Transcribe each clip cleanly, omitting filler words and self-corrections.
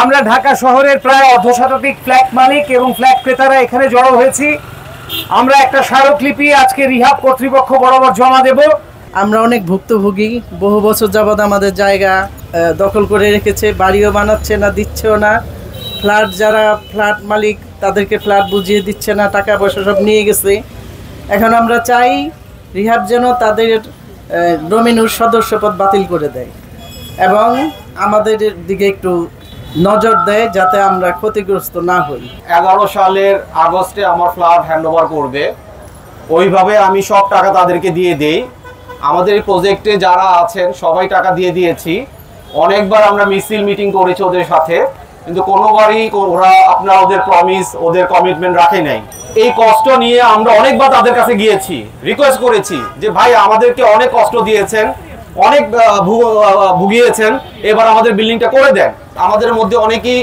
আমরা ঢাকা শহরের প্রায় অর্ধশতাধিক ফ্ল্যাট মালিক এবং ফ্ল্যাট ক্রেতারা এখানে জড়ো হয়েছি। আমরা একটা স্মারকলিপি আজকে রিহাব কর্তৃপক্ষ বরাবর জমা দেব। আমরা অনেক ভুক্তভোগী, বহু বছর যাবৎ আমাদের জায়গা দখল করে রেখেছে, বাড়িও বানাচ্ছে না, দিচ্ছেও না। যারা ফ্ল্যাট মালিক তাদেরকে ফ্ল্যাট বুঝিয়ে দিচ্ছে না, টাকা পয়সা সব নিয়ে গেছে। এখন আমরা চাই রিহাব যেন তাদের ডোমিনোর সদস্যপদ বাতিল করে দেয় এবং আমাদের দিকে একটু নজর দেয় যাতে আমরা ক্ষতিগ্রস্ত না হই। 11 সালের আগস্টে আমার ফ্ল্যাট হ্যান্ডওভার করবে, ওইভাবে আমি সব টাকা তাদেরকে দিয়ে দেই। আমাদের এই প্রজেক্টে যারা আছেন সবাই টাকা দিয়ে দিয়েছি। অনেকবার আমরা মিটিং করেছি ওদের সাথে, কিন্তু কোনোবারই ওরা ওদের প্রমিস, ওদের কমিটমেন্ট রাখে নাই। এই কষ্ট নিয়ে আমরা অনেকবার তাদের কাছে গিয়েছি, রিকোয়েস্ট করেছি যে ভাই আমাদেরকে অনেক কষ্ট দিয়েছেন, অনেক ভুগিয়েছেন, এবার আমাদের বিল্ডিংটা করে দেন। আমাদের মধ্যে অনেকেই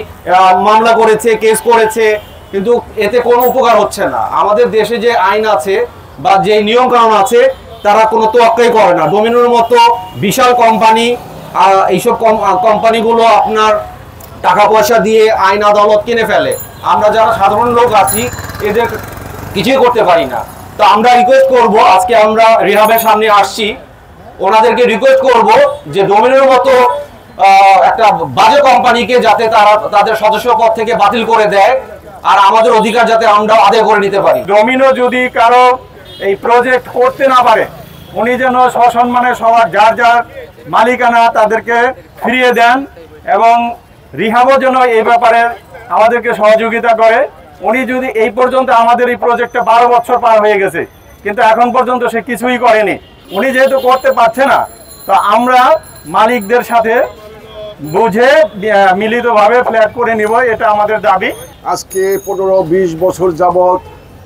মামলা করেছে, কেস করেছে, কিন্তু এতে কোনো উপকার হচ্ছে না। আমাদের দেশে যে আইন আছে বা যে নিয়ম কানুন আছে তারা কোনো তোয়াক্কাই করে না। ডোমিনোর মতো বিশাল কোম্পানি, এইসব কোম্পানিগুলো আপনার টাকা পয়সা দিয়ে আইন আদালত কিনে ফেলে। আমরা যারা সাধারণ লোক আছি এদের কিছুই করতে পারি না। তো আমরা রিকোয়েস্ট করব, আজকে আমরা রিহাবের সামনে আসছি, ওনাদেরকে রিকোয়েস্ট করব যে ডোমিনোর মতো একটা বাজে কোম্পানিকে যাতে তারা তাদের সদস্য পদ থেকে বাতিল করে দেয়, আর আমাদের অধিকার যাতে আমরা আদায় করে নিতে পারি। ডোমিনো যদি কারো এই প্রজেক্ট করতে না পারে, উনি যেন সসম্মানে সবার যার যার মালিকানা তাদেরকে ফিরিয়ে দেন এবং রিহাবও যেন এই ব্যাপারে আমাদেরকে সহযোগিতা করে। উনি যদি এই পর্যন্ত আমাদের এই প্রজেক্টটা 12 বছর পার হয়ে গেছে, কিন্তু এখন পর্যন্ত সে কিছুই করেনি। উনি যেহেতু করতে পারছে না, তো আমরা মালিকদের সাথে বুঝে মিলিতভাবে ফ্ল্যাট করে নিব, এটা আমাদের দাবি। আজকে 15-20 বছর যাবৎ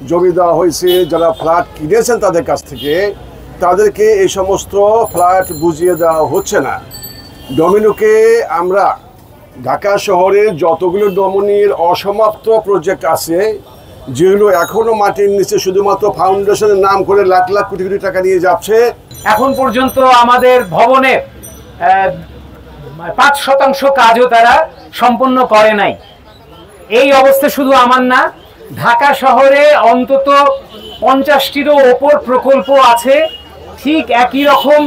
জমি দেওয়া হয়েছে, যারা ফ্ল্যাট কিনেছেন তাদের কাছ থেকে, তাদেরকে এই সমস্ত ফ্ল্যাট বুঝিয়ে দেওয়া হচ্ছে না। ডোমিনোকে আমরা ঢাকা শহরে যতগুলো ডোমিনোর অসমাপ্ত প্রজেক্ট আছে, যেগুলো এখনো মাটির নিচে শুধুমাত্র ফাউন্ডেশনের নাম করে লাখ লাখ কোটি কোটি টাকা নিয়ে যাচ্ছে, এখন পর্যন্ত আমাদের ভবনের 5% কাজও তারা সম্পন্ন করে নাই। এই অবস্থা শুধু আমার না, ঢাকা শহরে অন্তত 50টিরও ওপর প্রকল্প আছে ঠিক একই রকম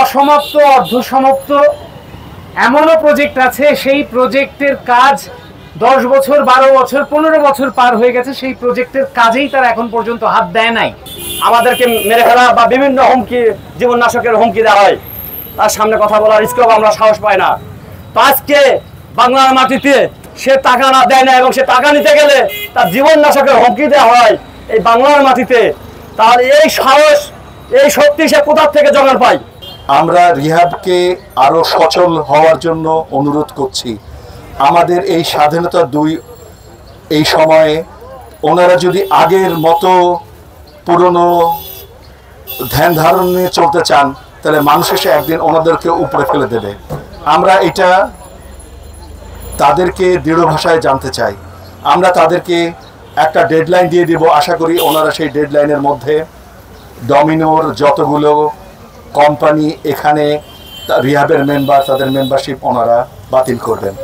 অসমাপ্ত, অর্ধসমাপ্ত। এমনও প্রজেক্ট আছে সেই প্রজেক্টের কাজ 10 বছর, 12 বছর, 15 বছর পার হয়ে গেছে, সেই প্রজেক্টের কাজেই তারা এখন পর্যন্ত হাত দেয় নাই। আমাদেরকে মেরে ফেলা বা বিভিন্ন হুমকি, জীবননাশকের হুমকি দেওয়া হয়, তার সামনে কথা বলার স্কোপ আমরা সাহস পাই না। তো আজকে বাংলার মাটিতে সে টাকা না দেয় না এবং সে টাকা নিতে গেলে তার জীবননাশকের হুমকি দেওয়া হয় এই বাংলার মাটিতে, তাহলে এই সাহস, এই শক্তি সে কোথা থেকে জোগাড় পায়? আমরা রিহাবকে আরো সচল হওয়ার জন্য অনুরোধ করছি। আমাদের এই স্বাধীনতা এই সময়ে ওনারা যদি আগের মতো পুরনো ধ্যান ধারণ নিয়ে চলতে চান, তাহলে মানুষ এসে একদিন ওনাদেরকে উপরে ফেলে দেবে। আমরা এটা তাদেরকে দৃঢ় ভাষায় জানতে চাই। আমরা তাদেরকে একটা ডেডলাইন দিয়ে দিব, আশা করি ওনারা সেই ডেডলাইনের মধ্যে ডোমিনোর যতগুলো কোম্পানি এখানে রিহাবের মেম্বার, তাদের মেম্বারশিপ ওনারা বাতিল করবেন।